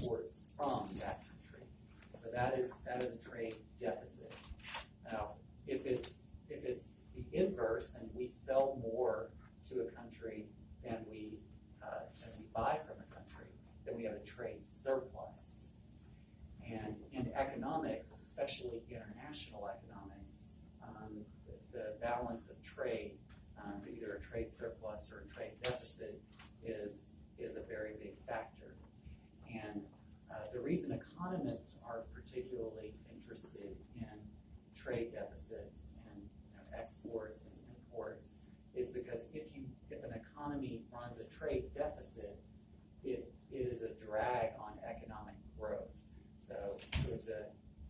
exports from that country. So that is a trade deficit. Now, if it's the inverse and we sell more to a country than we buy from a country, then we have a trade surplus. And in economics, especially international economics, the balance of trade, either a trade surplus or a trade deficit, is a very big factor. And the reason economists are particularly interested in trade deficits and exports and imports is because if an economy runs a trade deficit, it is a drag on economic growth. So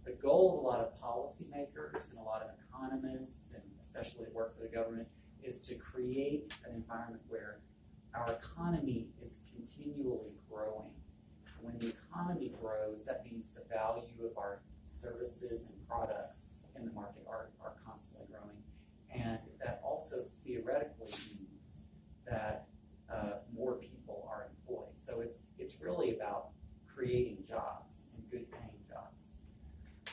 the goal of a lot of policymakers and a lot of economists, and especially that work for the government, is to create an environment where our economy is continually growing. When the economy grows, that means the value of our services and products in the market are constantly growing. And that also theoretically means that more people are employed. So it's really about creating jobs and good paying jobs.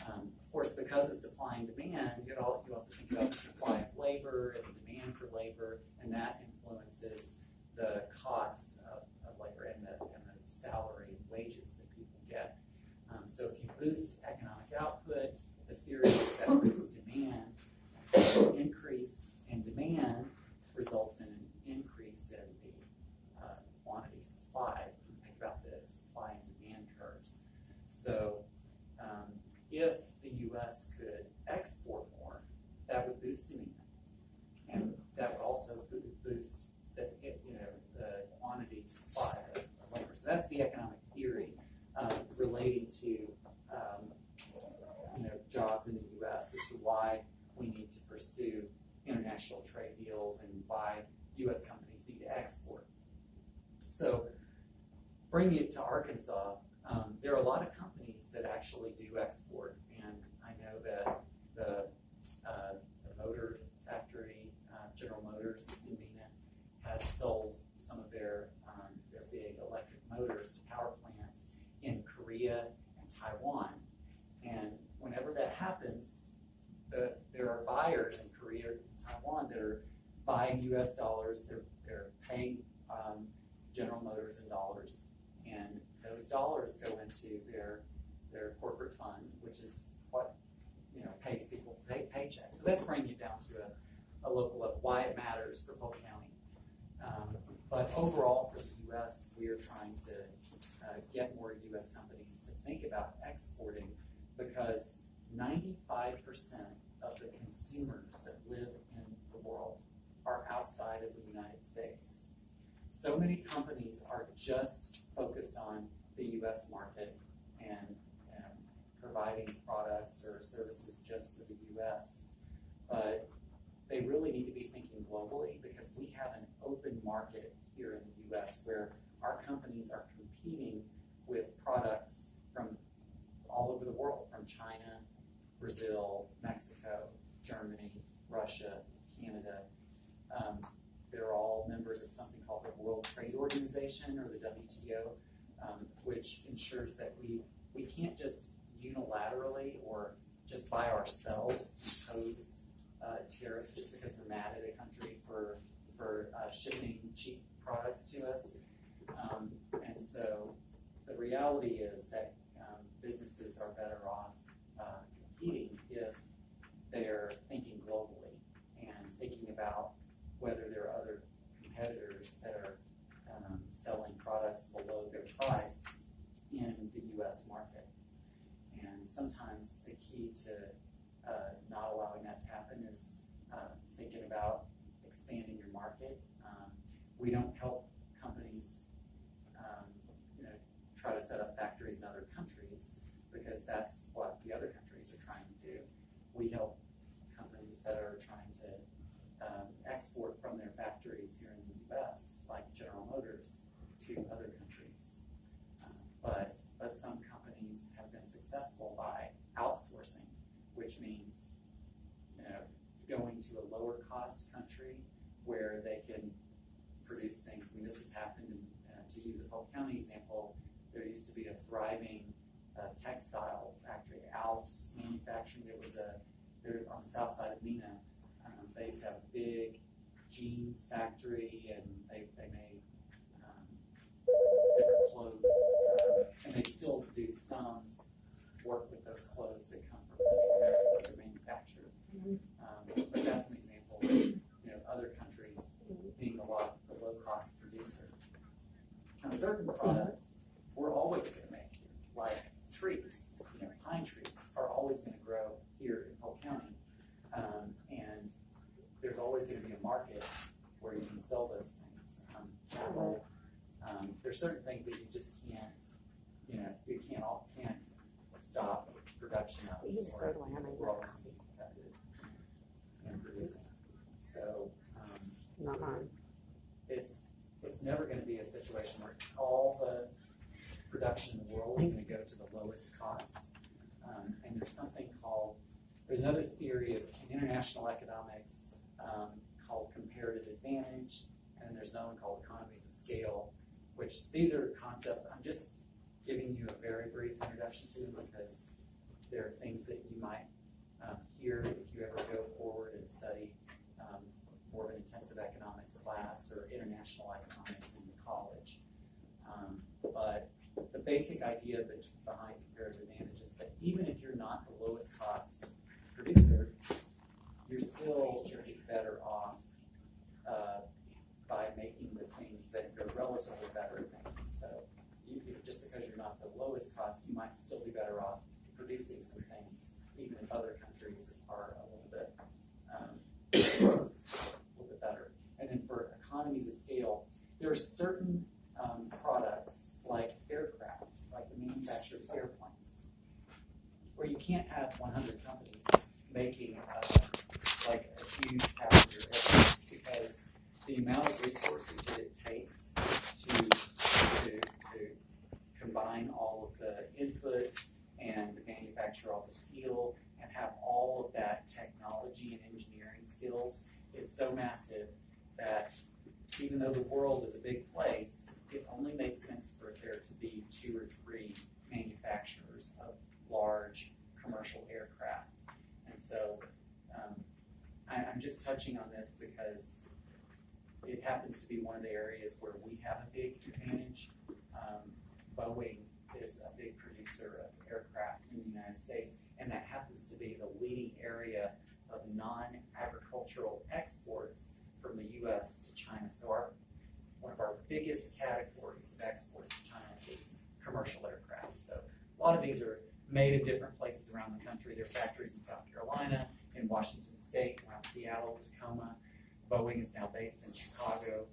Of course, because of supply and demand, you also think about the supply of labor and the demand for labor, and that influences the cost of labor and the salary and wages that people get. So if you boost economic output, the theory is that boosts demand. Increase in demand results in an increase in the quantity supplied. Think about the supply and demand curves. So if the U.S. could export more, that would boost demand, and that would also boost the quantity supply of labor. So that's the economic theory relating to jobs in the U.S. as to why we need to pursue international trade deals and why U.S. companies need to export. So, bringing it to Arkansas, there are a lot of companies that actually do export, and I know that the motor factory, General Motors in Mena, has sold some of their big electric motors to power plants in Korea and Taiwan. And whenever that happens, there are buyers in Korea and Taiwan that are buying U.S. dollars. They're paying General Motors in dollars, and those dollars go into their corporate fund, which is what pays people to pay paychecks. So that's bringing it down to a local level. Why it matters for Polk County, but overall for the U.S., we are trying to get more U.S. companies to think about exporting, because 95% of the consumers that live in the world are outside of the United States. So many companies are just focused on the U.S. market and providing products or services just for the U.S. But they really need to be thinking globally, because we have an open market here in the U.S. where our companies are competing with products from all over the world, from China, Brazil, Mexico, Germany, Russia, Canada. They're all members of something called the World Trade Organization, or the WTO, which ensures that we can't just unilaterally or just by ourselves impose tariffs just because we're mad at a country for shipping cheap products to us. And so the reality is that businesses are better off competing if they're thinking globally and thinking about whether there are other competitors that are selling products below their price in the U.S. market. And sometimes the key to not allowing that to happen is thinking about expanding your market. We don't help companies try to set up factories in other countries, because that's what the other countries are trying to do. We help companies that are trying to export from their factories here in the U.S., like General Motors, to other countries. But some companies have been successful by outsourcing, which means going to a lower cost country where they can produce things. And this has happened, to use a Polk County example, there used to be a thriving textile factory, Alf's Manufacturing. They're on the south side of Mena. They used to have a big jeans factory, and they made different clothes, and they still do some work with those clothes that come from Central America that they're manufactured. But that's an example of other countries being the low-cost producer. Now, certain products we're always going to make here, like trees. Pine trees are always going to grow here in Polk County, and there's always going to be a market where you can sell those things. Apple, there's certain things that you just can't, you can't stop production of, or we're always going to be competitive in producing. So Not mine. it's never going to be a situation where all the production in the world is going to go to the lowest cost. And there's another theory in international economics called comparative advantage, and then there's another one called economies of scale, which these are concepts. I'm just giving you a very brief introduction to them because there are things that you might hear if you ever go forward and study more of an intensive economics class or international economics in college. But the basic idea behind comparative advantage is that even if you're not the lowest cost producer, you're still going to be better off by making the things that you're relatively better at making. So just because you're not the lowest cost, you might still be better off producing some things, even if other countries are a little bit better. And then for economies of scale, there are certain products like aircraft, like the manufacture of airplanes, where you can't have 100 companies making like a huge passenger airplane, because the amount of resources that it takes to combine all of the inputs and manufacture all the steel and have all of that technology and engineering skills is so massive that even though the world is a big place, it only makes sense for there to be 2 or 3 manufacturers of large commercial aircraft. And so I'm just touching on this because it happens to be one of the areas where we have a big advantage. Boeing is a big producer of aircraft in the United States, and that happens to be the leading area of non-agricultural exports from the U.S. to China. So one of our biggest categories of exports to China is commercial aircraft. So a lot of these are made in different places around the country. There are factories in South Carolina, in Washington State, around Seattle, Tacoma. Boeing is now based in Chicago.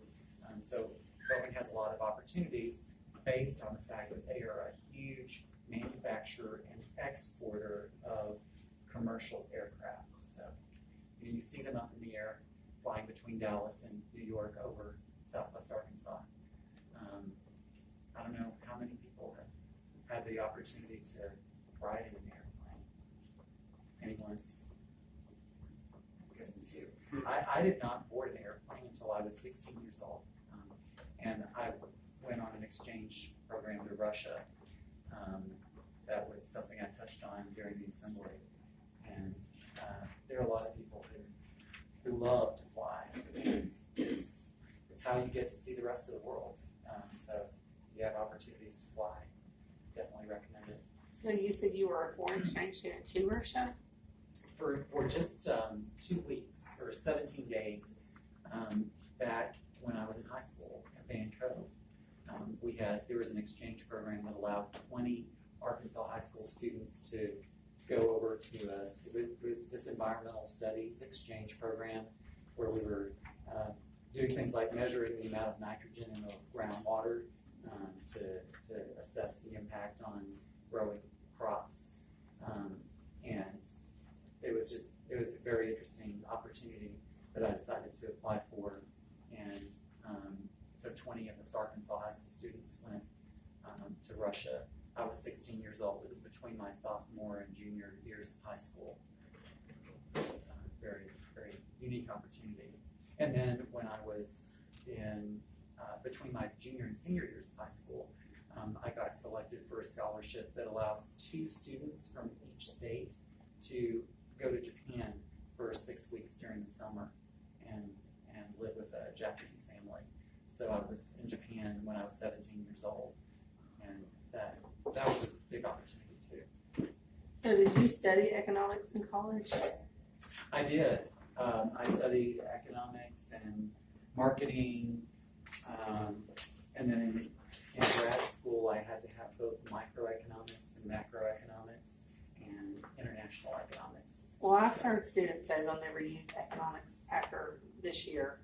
So Boeing has a lot of opportunities based on the fact that they are a huge manufacturer and exporter of commercial aircraft. So you see them up in the air, flying between Dallas and New York over Southwest Arkansas. I don't know how many people have had the opportunity to ride in an airplane. Anyone? Good for you. I did not board an airplane until I was 16 years old, and I went on an exchange program to Russia. That was something I touched on during the assembly, and there are a lot of people who love to fly. It's how you get to see the rest of the world. So if you have opportunities to fly, definitely recommend it. So you said you were a foreign exchange student to Russia? For just 2 weeks or 17 days back when I was in high school at Van Cove. There was an exchange program that allowed 20 Arkansas high school students to go over to this environmental studies exchange program where we were doing things like measuring the amount of nitrogen in the groundwater to assess the impact on growing crops. And it was a very interesting opportunity that I decided to apply for. And so 20 of us Arkansas high school students went to Russia. I was 16 years old. It was between my sophomore and junior years of high school. Very, very unique opportunity. And then when I was in between my junior and senior years of high school, I got selected for a scholarship that allows 2 students from each state to go to Japan for 6 weeks during the summer and live with a Japanese family. So I was in Japan when I was 17 years old, and that was a big opportunity too. So did you study economics in college? I did. I studied economics and marketing, and then in grad school I had to have both microeconomics and macroeconomics and international economics. Well, I've heard students say they'll never use economics after this year.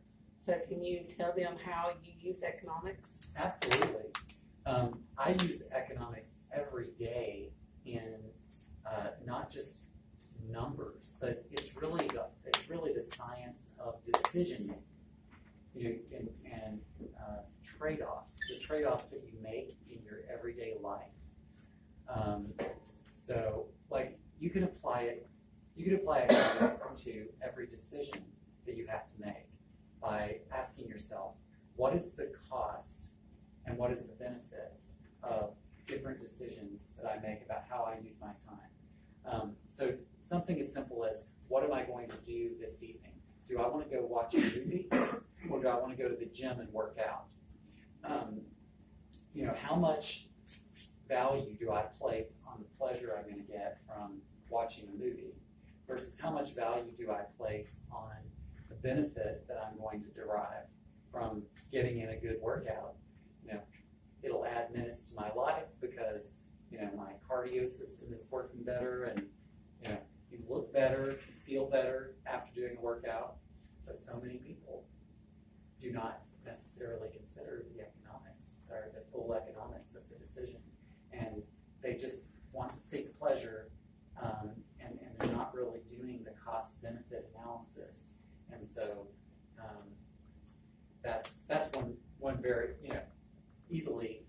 So can you tell them how you use economics? Absolutely. I use economics every day in not just numbers, but it's really the science of decision making and trade-offs, the trade-offs that you make in your everyday life. So, like, you can apply economics to every decision that you have to make by asking yourself, what is the cost and what is the benefit of different decisions that I make about how I use my time? So something as simple as, what am I going to do this evening? Do I want to go watch a movie, or do I want to go to the gym and work out? How much value do I place on the pleasure I'm going to get from watching a movie versus how much value do I place on the benefit that I'm going to derive from getting in a good workout? It'll add minutes to my life because my cardio system is working better, and you look better, you feel better after doing a workout. But so many people do not necessarily consider the economics or the full economics of the decision, and they just want to seek pleasure, and they're not really doing the cost-benefit analysis. And so that's one very easily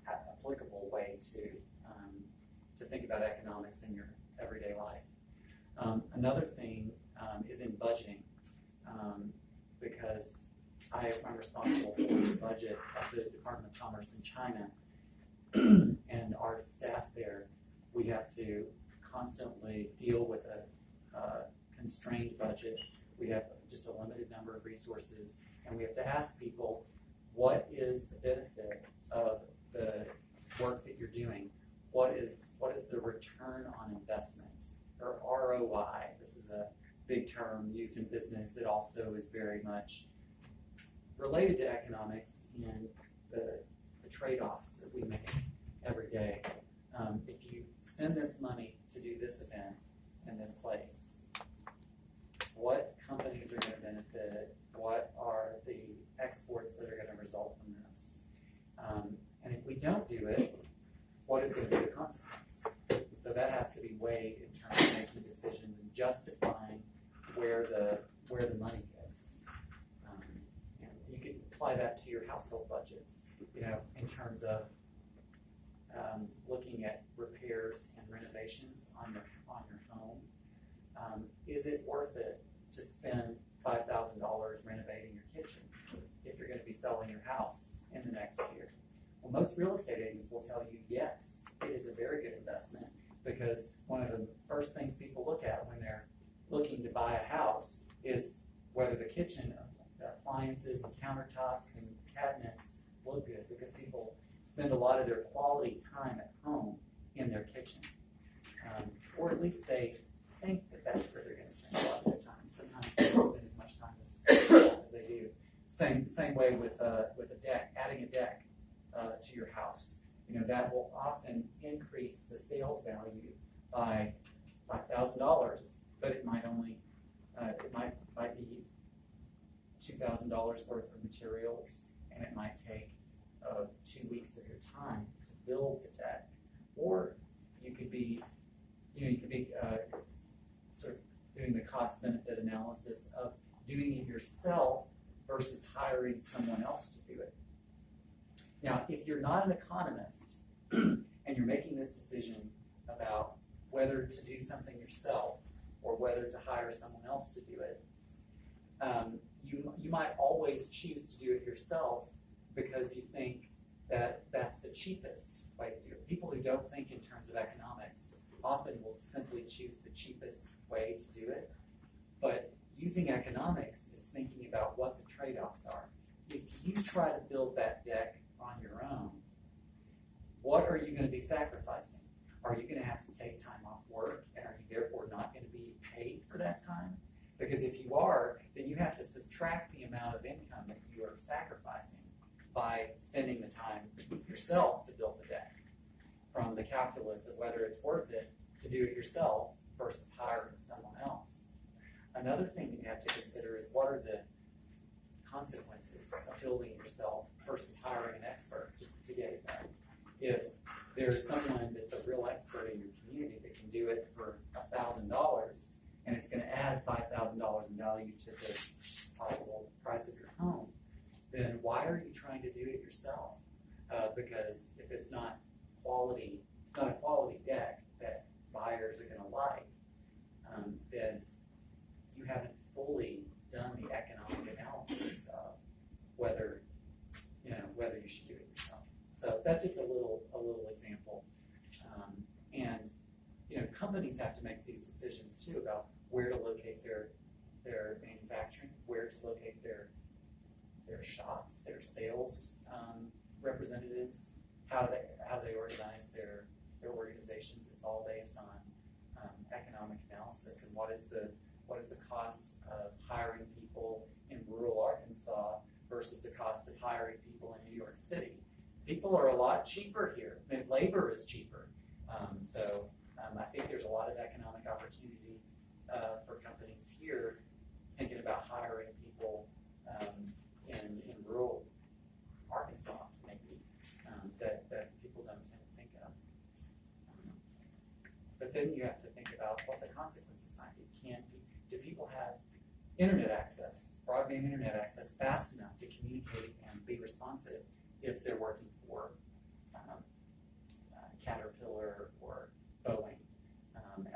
applicable way to think about economics in your everyday life. Another thing is in budgeting, because I'm responsible for the budget of the Department of Commerce in China, and our staff there, we have to constantly deal with a constrained budget. We have just a limited number of resources, and we have to ask people, what is the benefit of the work that you're doing? What is the return on investment, or ROI? This is a big term used in business that also is very much related to economics and the trade-offs that we make every day. If you spend this money to do this event in this place, what companies are going to benefit? What are the exports that are going to result from this? And if we don't do it, what is going to be the consequence? So that has to be weighed in terms of making decisions and justifying where the money goes. And you can apply that to your household budgets, in terms of looking at repairs and renovations on your home. Is it worth it to spend $5,000 renovating your kitchen if you're going to be selling your house in the next year? Well, most real estate agents will tell you, yes, it is a very good investment, because one of the first things people look at when they're looking to buy a house is whether the kitchen, the appliances and countertops and cabinets look good, because people spend a lot of their quality time at home in their kitchen. Or at least they think that that's where they're going to spend a lot of their time. Sometimes they don't spend as much time as they do. Same way with a deck, adding a deck to your house. That will often increase the sales value by $5,000, but it might only might be $2,000 worth of materials, and it might take 2 weeks of your time to build the deck. Or you could be sort of doing the cost-benefit analysis of doing it yourself versus hiring someone else to do it. Now, if you're not an economist and you're making this decision about whether to do something yourself or whether to hire someone else to do it, you might always choose to do it yourself because you think that's the cheapest way to do it. People who don't think in terms of economics often will simply choose the cheapest way to do it. But using economics is thinking about what the trade-offs are. If you try to build that deck on your own, what are you going to be sacrificing? Are you going to have to take time off work, and are you therefore not going to be paid for that time? Because if you are, then you have to subtract the amount of income that you are sacrificing by spending the time yourself to build the deck from the calculus of whether it's worth it to do it yourself versus hiring someone else. Another thing that you have to consider is what are the consequences of building it yourself versus hiring an expert to get it done. If there's someone that's a real expert in your community that can do it for $1,000 and it's going to add $5,000 in value to the possible price of your home, then why are you trying to do it yourself? Because if it's not a quality deck that buyers are going to like, then you haven't fully done the economic analysis of whether you should do it yourself. So that's just a little example. And companies have to make these decisions too about where to locate their manufacturing, where to locate their shops, their sales representatives, how they organize their organizations. It's all based on economic analysis and what is the cost of hiring people in rural Arkansas versus the cost of hiring people in New York City. People are a lot cheaper here. I mean, labor is cheaper. I think there's a lot of economic opportunity for companies here thinking about hiring people in rural Arkansas, maybe, that people don't tend to think of. But then you have to think about what the consequences might be. Do people have internet access, broadband internet access, fast enough to communicate and be responsive if they're working for Caterpillar or Boeing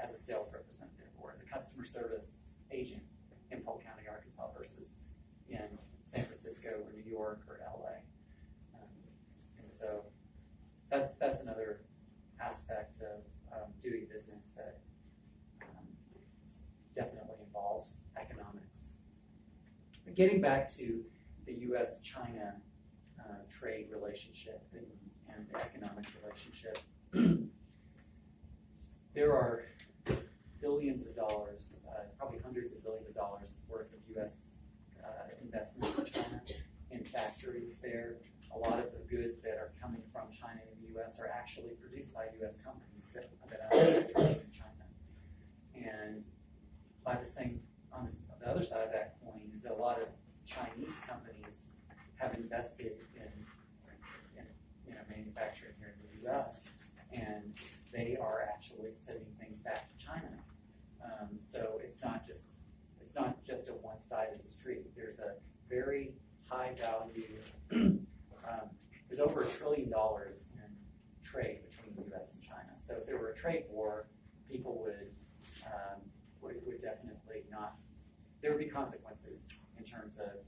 as a sales representative or as a customer service agent in Polk County, Arkansas versus in San Francisco or New York or LA. And so that's another aspect of doing business that definitely involves economics. But getting back to the U.S.-China trade relationship and the economic relationship, there are billions of dollars, probably hundreds of billions of dollars worth of U.S. Investments in China, in factories there. A lot of the goods that are coming from China in the U.S. are actually produced by U.S. companies that own factories in China. And by on the other side of that coin is that a lot of Chinese companies have invested in manufacturing here in the U.S. and they are actually sending things back to China. So it's not just a one-sided street. There's a very high value. There's over $1 trillion in trade between the U.S. and China. So if there were a trade war, people would definitely not. There would be consequences in terms of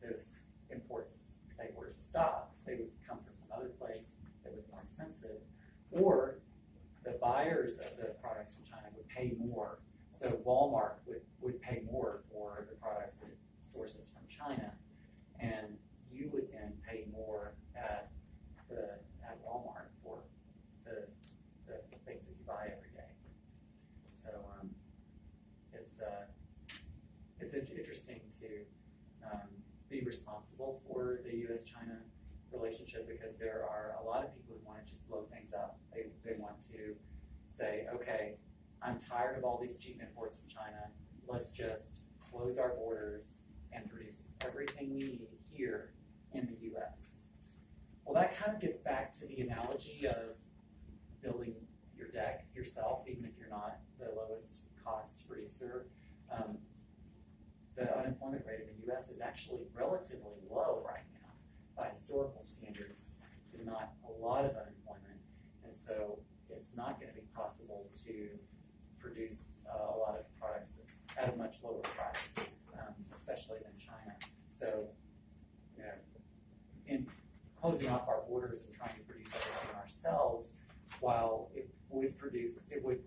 those imports. If they were stopped, they would come from some other place that was more expensive, or the buyers of the products from China would pay more. So Walmart would pay more for the products that it sources from China, and you would then pay more at Walmart for the things that you buy every day. So it's interesting to be responsible for the U.S.-China relationship because there are a lot of people who want to just blow things up. They want to say, okay, I'm tired of all these cheap imports from China. Let's just close our borders and produce everything we need here in the U.S. Well, that kind of gets back to the analogy of building your deck yourself, even if you're not the lowest cost producer. The unemployment rate in the U.S. is actually relatively low right now by historical standards. There's not a lot of unemployment, and so it's not going to be possible to produce a lot of products at a much lower price, especially than China. So, in closing off our borders and trying to produce everything ourselves, while it would produce, it would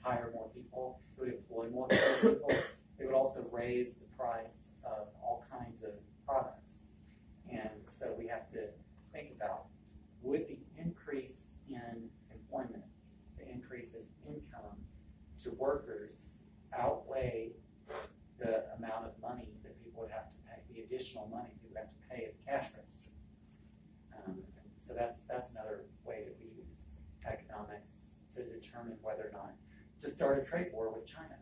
hire more people, it would employ more people, it would also raise the price of all kinds of products. And so we have to think about, would the increase in employment, the increase in income to workers outweigh the amount of money that people would have to pay, the additional money people would have to pay at the cash register? So that's another way that we use economics to determine whether or not to start a trade war with China,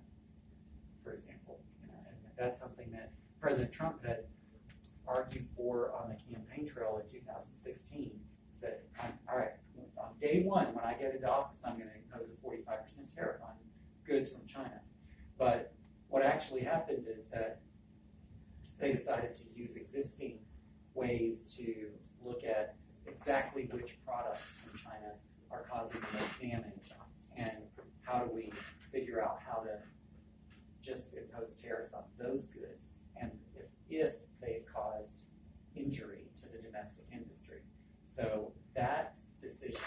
for example. And that's something that President Trump had argued for on the campaign trail in 2016. Is that, all right, on day one, when I get into office, I'm going to impose a 45% tariff on goods from China. But what actually happened is that they decided to use existing ways to look at exactly which products from China are causing the most damage, and how do we figure out how to just impose tariffs on those goods, and if they've caused injury to the domestic industry. So that decision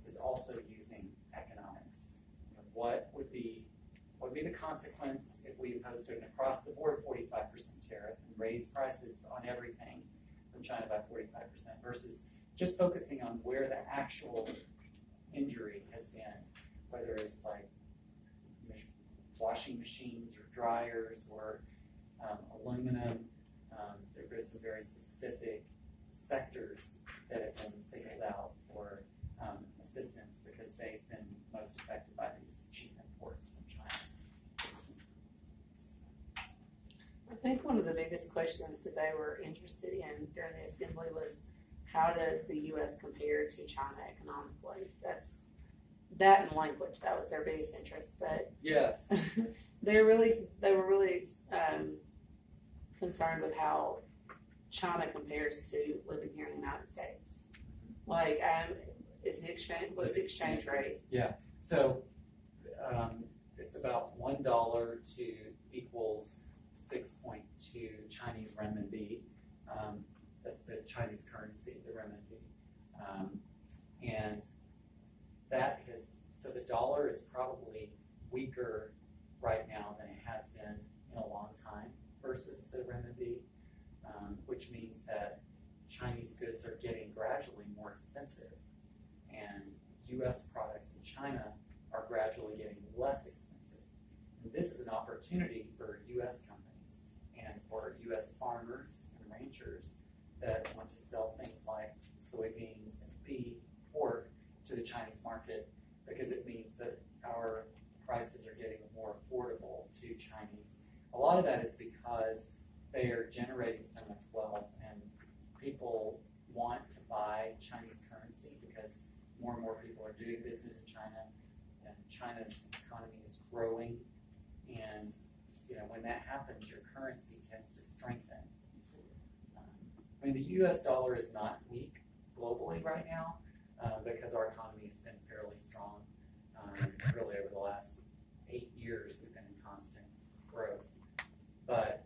is also using economics. What would be the consequence if we imposed an across-the-board 45% tariff and raised prices on everything from China by 45% versus just focusing on where the actual injury has been, whether it's like washing machines or dryers or aluminum. There have been some very specific sectors that have been singled out for assistance because they've been most affected by these cheap imports from China. I think one of the biggest questions that they were interested in during the assembly was, how does the U.S. compare to China economically? That and language, that was their biggest interest. But yes, they were really concerned with how China compares to living here in the United States. Like, what's the exchange rate? Yeah, so it's about $1 to equals 6.2 Chinese renminbi. That's the Chinese currency, the renminbi. And that so the dollar is probably weaker right now than it has been in a long time versus the renminbi, which means that Chinese goods are getting gradually more expensive, and U.S. products in China are gradually getting less expensive. And this is an opportunity for U.S. companies and for U.S. farmers and ranchers that want to sell things like soybeans and beef, pork to the Chinese market, because it means that our prices are getting more affordable to Chinese. A lot of that is because they are generating so much wealth, and people want to buy Chinese currency because more and more people are doing business in China, and China's economy is growing. And when that happens, your currency tends to strengthen. I mean, the U.S. dollar is not weak globally right now because our economy has been fairly strong. Really, over the last 8 years, we've been in constant growth. But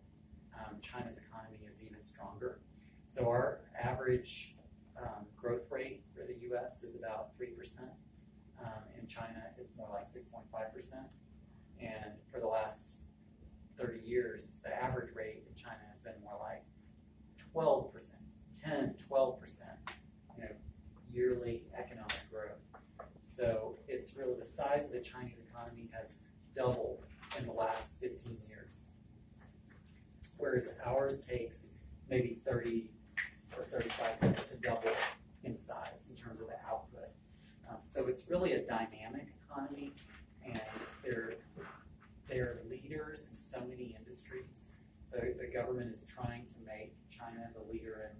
China's economy is even stronger. So our average growth rate for the U.S. is about 3%. In China, it's more like 6.5%. And for the last 30 years, the average rate in China has been more like 12%, 10, 12%, yearly economic growth. So it's really the size of the Chinese economy has doubled in the last 15 years. Whereas ours takes maybe 30 or 35 years to double in size in terms of the output. So it's really a dynamic economy, and they're leaders in so many industries. The government is trying to make China the leader in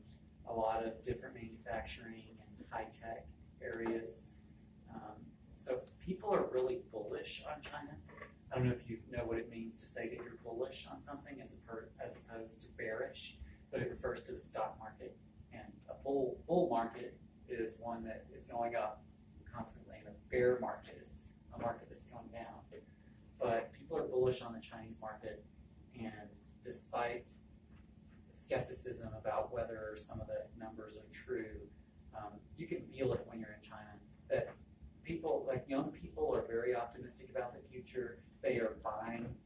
a lot of different manufacturing and high-tech areas. So people are really bullish on China. I don't know if you know what it means to say that you're bullish on something as opposed to bearish, but it refers to the stock market. And a bull market is one that is going up constantly, and a bear market is a market that's going down. But people are bullish on the Chinese market, and despite skepticism about whether some of the numbers are true. You can feel it when you're in China, that people, like young people, are very optimistic about the future. They are buying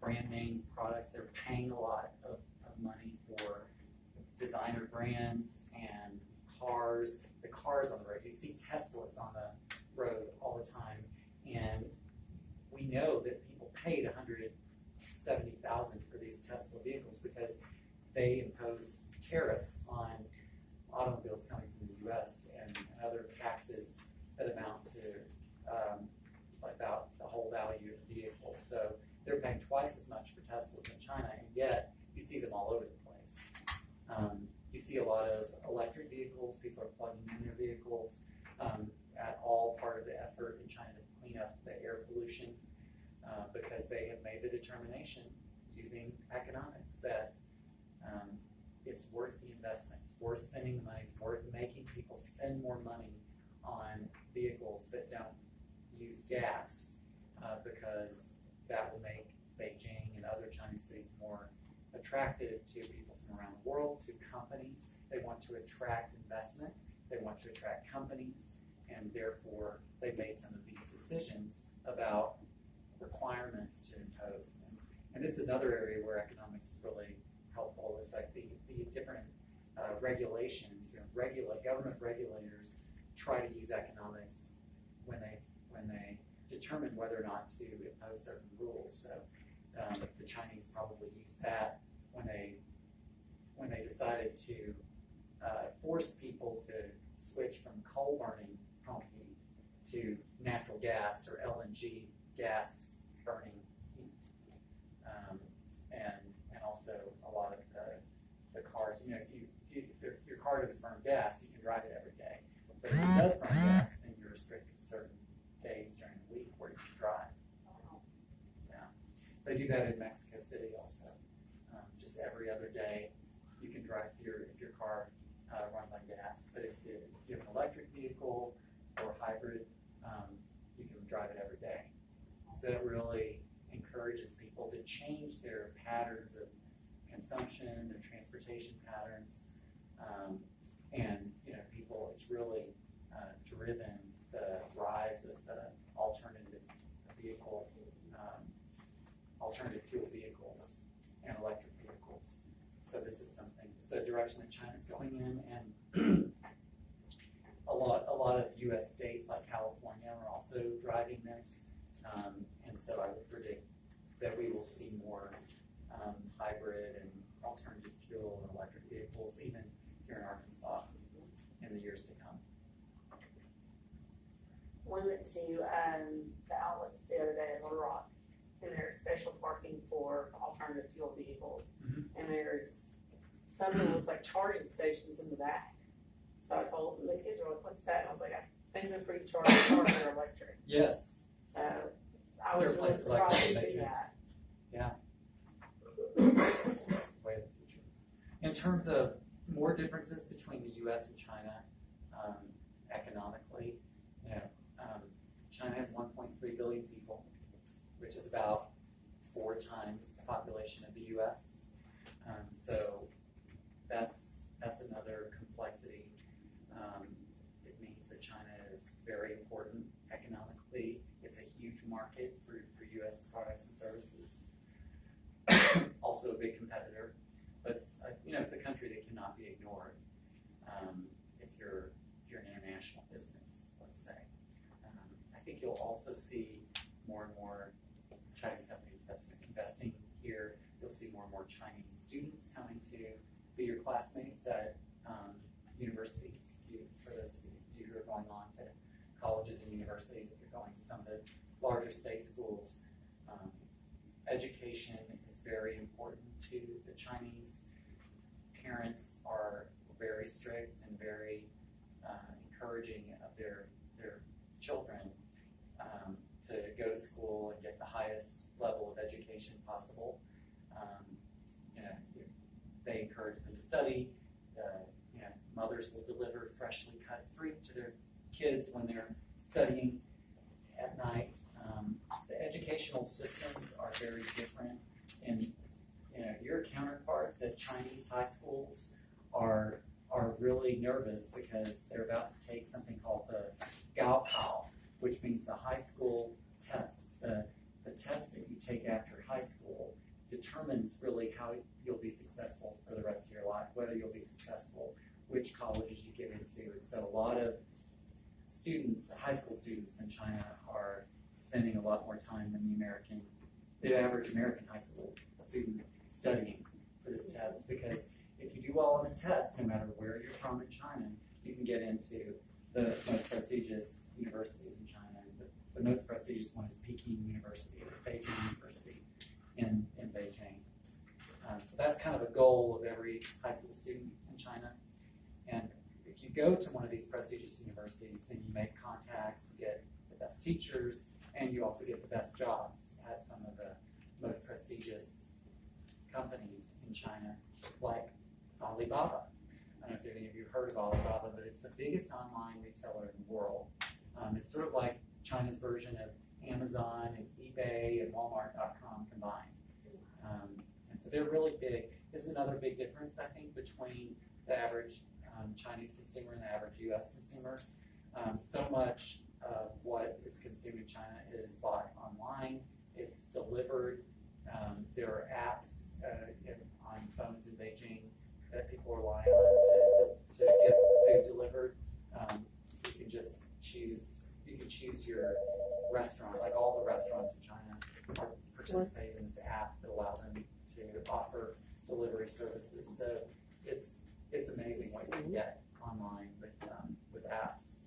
brand name products. They're paying a lot of money for designer brands and cars. The cars on the road, you see Teslas on the road all the time, and we know that people paid $170,000 for these Tesla vehicles because they impose tariffs on automobiles coming from the U.S. and other taxes that amount to about the whole value of the vehicle. So they're paying twice as much for Teslas in China, and yet you see them all over the place. You see a lot of electric vehicles. People are plugging in their vehicles. At all part of the effort in China to clean up the air pollution, because they have made the determination using economics that it's worth the investment, it's worth spending the money, it's worth making people spend more money on vehicles that don't use gas, because that will make Beijing and other Chinese cities more attractive to people from around the world, to companies. They want to attract investment, they want to attract companies, and therefore they made some of these decisions about requirements to impose. And this is another area where economics is really helpful. It's like the different regulations. Government regulators try to use economics when they determine whether or not to impose certain rules. So the Chinese probably used that when they decided to force people to switch from coal burning home heat to natural gas or LNG gas burning heat, and also a lot of the cars. If your car doesn't burn gas, you can drive it every day. But if it does burn gas, then you're restricted to certain days during the week where you can drive. Yeah, they do that in Mexico City also. Just every other day, you can drive if your car runs on gas. But if you have an electric vehicle or hybrid, you can drive it every day. So it really encourages people to change their patterns of consumption, their transportation patterns, and people. It's really driven the rise of the alternative fuel vehicles and electric vehicles. So this is a direction that China's going in, and a lot of U.S. states like California are also driving this, and so I would predict that we will see more hybrid and alternative fuel and electric vehicles, even here in Arkansas, in the years to come. Went to the outlets the other day in Little Rock, and there's special parking for alternative fuel vehicles, and there's something with like charging stations in the back. So I told the kids were like, "What's that?" And I was like, "I think that's where you charge your car or electric." Yes. So I was really surprised to see that. Yeah. That's the way of the future. In terms of more differences between the U.S. and China, economically, China has 1.3 billion people, which is about 4 times the population of the U.S. So that's another complexity. It means that China is very important economically. It's a huge market for U.S. products and services. Also a big competitor, but it's a country that cannot be ignored if you're an international business, let's say. I think you'll also see more and more Chinese companies investing here. You'll see more and more Chinese students coming to be your classmates at universities. For those of you who are going on to colleges and universities, if you're going to some of the larger state schools, education is very important to the Chinese. Parents are very strict and very encouraging of their children to go to school and get the highest level of education possible. They encourage them to study. Mothers will deliver freshly cut fruit to their kids when they're studying at night. The educational systems are very different in your counterparts at Chinese high schools are really nervous because they're about to take something called the Gaokao, which means the high school test. The test that you take after high school determines really how you'll be successful for the rest of your life, whether you'll be successful, which colleges you get into. And so a lot of students, high school students in China, are spending a lot more time than the average American high school student studying for this test, because if you do well on the test, no matter where you're from in China, you can get into the most prestigious universities in China. The most prestigious one is Peking University, or Beijing University in Beijing. So that's kind of a goal of every high school student in China. And if you go to one of these prestigious universities, then you make contacts, you get the best teachers, and you also get the best jobs at some of the most prestigious companies in China, like Alibaba. I don't know if any of you heard of Alibaba, but it's the biggest online retailer in the world. It's sort of like China's version of Amazon and eBay and Walmart.com combined. And so they're really big. This is another big difference, I think, between the average Chinese consumer and the average US consumer. So much of what is consumed in China is bought online. It's delivered. There are apps on phones in Beijing that people rely on to get food delivered. You can just choose. You can choose your restaurant. Like all the restaurants in China participate in this app that allow them to offer delivery services. So it's amazing what you can get online with apps.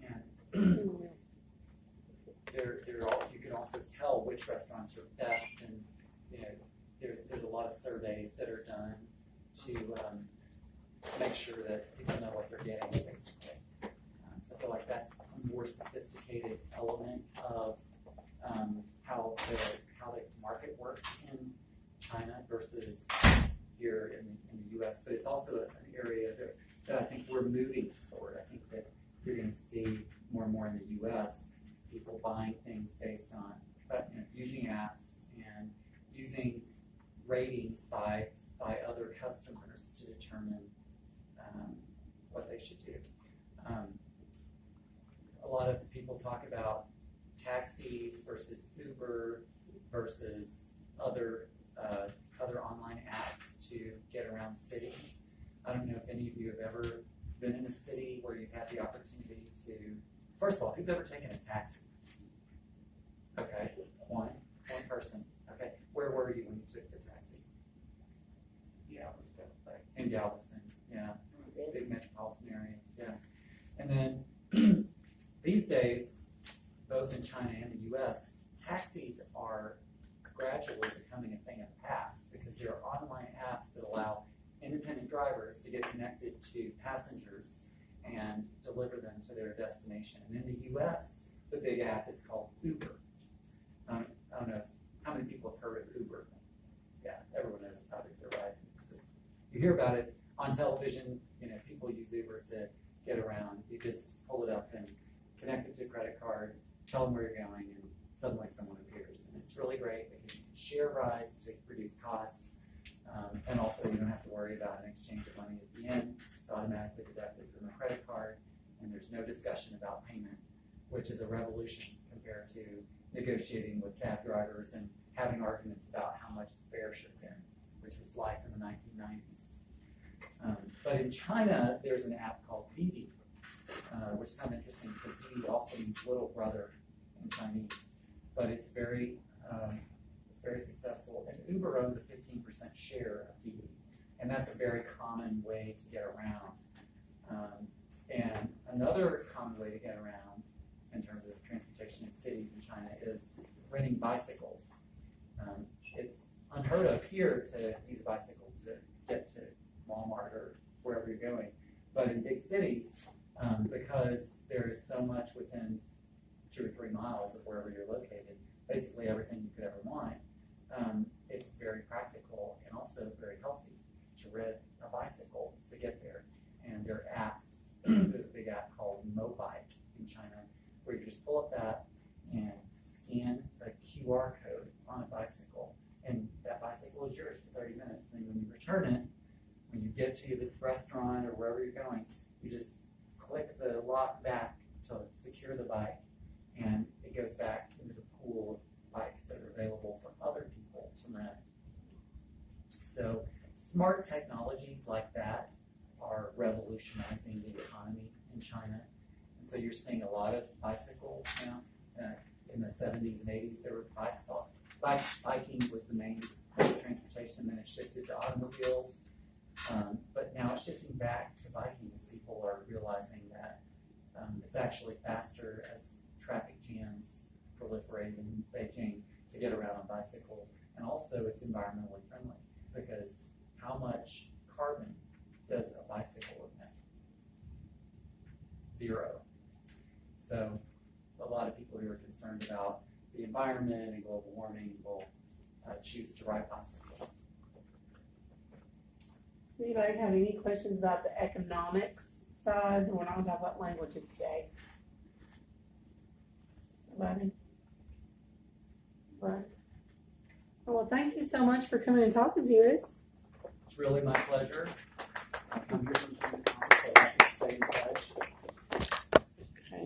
And you can also tell which restaurants are best, and there's a lot of surveys that are done to make sure that people know what they're getting, basically. So I feel like that's a more sophisticated element of how the market works in China versus here in the U.S. But it's also an area that I think we're moving toward. I think that you're going to see more and more in the U.S. people buying things based on using apps and using ratings by other customers to determine what they should do. A lot of people talk about taxis versus Uber versus other online apps to get around cities. I don't know if any of you have ever been in a city where you've had the opportunity to. First of all, who's ever taken a taxi? Okay, one person. Okay, where were you when you took the taxi? In Galveston, yeah, big metropolitan areas, yeah. And then these days, both in China and the U.S., taxis are gradually becoming a thing of the past because there are online apps that allow independent drivers to get connected to passengers and deliver them to their destination. And in the U.S., the big app is called Uber. I don't know how many people have heard of Uber. Yeah, everyone knows about it, right? You hear about it on television. People use Uber to get around. You just pull it up and connect it to a credit card, tell them where you're going, and suddenly someone appears. And it's really great because you can share rides to reduce costs, and also you don't have to worry about an exchange of money at the end. It's automatically deducted from a credit card, and there's no discussion about payment, which is a revolution compared to negotiating with cab drivers and having arguments about how much the fare should have been, which was life in the 1990s. But in China, there's an app called Didi, which is kind of interesting because Didi also means little brother in Chinese. But it's very successful. And Uber owns a 15% share of Didi, and that's a very common way to get around. And another common way to get around in terms of transportation in cities in China is renting bicycles. It's unheard of here to use a bicycle to get to Walmart or wherever you're going. But in big cities, because there is so much within 2 or 3 miles of wherever you're located, basically everything you could ever want, it's very practical and also very healthy to rent a bicycle to get there. And there are apps. There's a big app called Mobike in China where you just pull up that and scan a QR code on a bicycle, and that bicycle is yours. to the restaurant or wherever you're going, you just click the lock back to secure the bike, and it goes back into the pool of bikes that are available for other people to rent. So smart technologies like that are revolutionizing the economy in China. And so you're seeing a lot of bicycles now. In the 70s and 80s, there were biking was the main mode of transportation, then it shifted to automobiles. But now it's shifting back to biking as people are realizing that it's actually faster as traffic jams proliferate in Beijing to get around on bicycles. And also it's environmentally friendly, because how much carbon does a bicycle emit? 0. So a lot of people who are concerned about the environment and global warming will choose to ride bicycles. Does anybody have any questions about the economics side? We're not going to talk about languages today. Nobody? Right. Well, thank you so much for coming and talking to us. It's really my pleasure. I'm here for